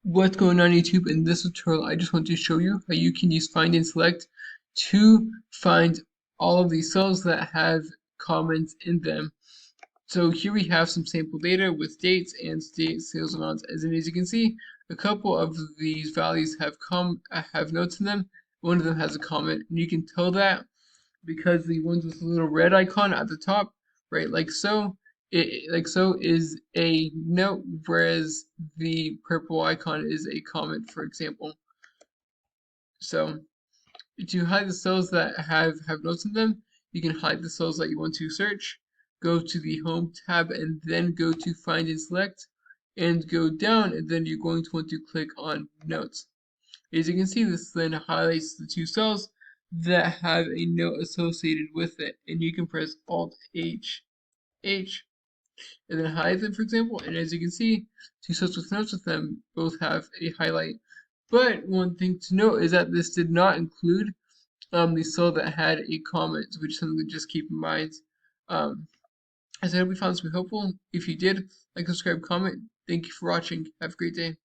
What's going on YouTube? In this tutorial, I just want to show you how you can use find and select to find all of these cells that have comments in them. So here we have some sample data with dates and state sales amounts. As you can see, a couple of these values have notes in them. One of them has a comment, and you can tell that because the ones with the little red icon at the top, right, like so is a note, whereas the purple icon is a comment, for example. So to hide the cells that have notes in them, you can hide the cells that you want to search. Go to the Home tab and then go to Find and Select, and go down, and then you're going to want to click on Notes. As you can see, this then highlights the two cells that have a note associated with it, and you can press Alt H and then hide them, for example. And as you can see, two cells with notes with them both have a highlight. But one thing to note is that this did not include the cell that had a comment, which is something to just keep in mind. As I hope you found this to be helpful. If you did, like, subscribe, comment. Thank you for watching. Have a great day.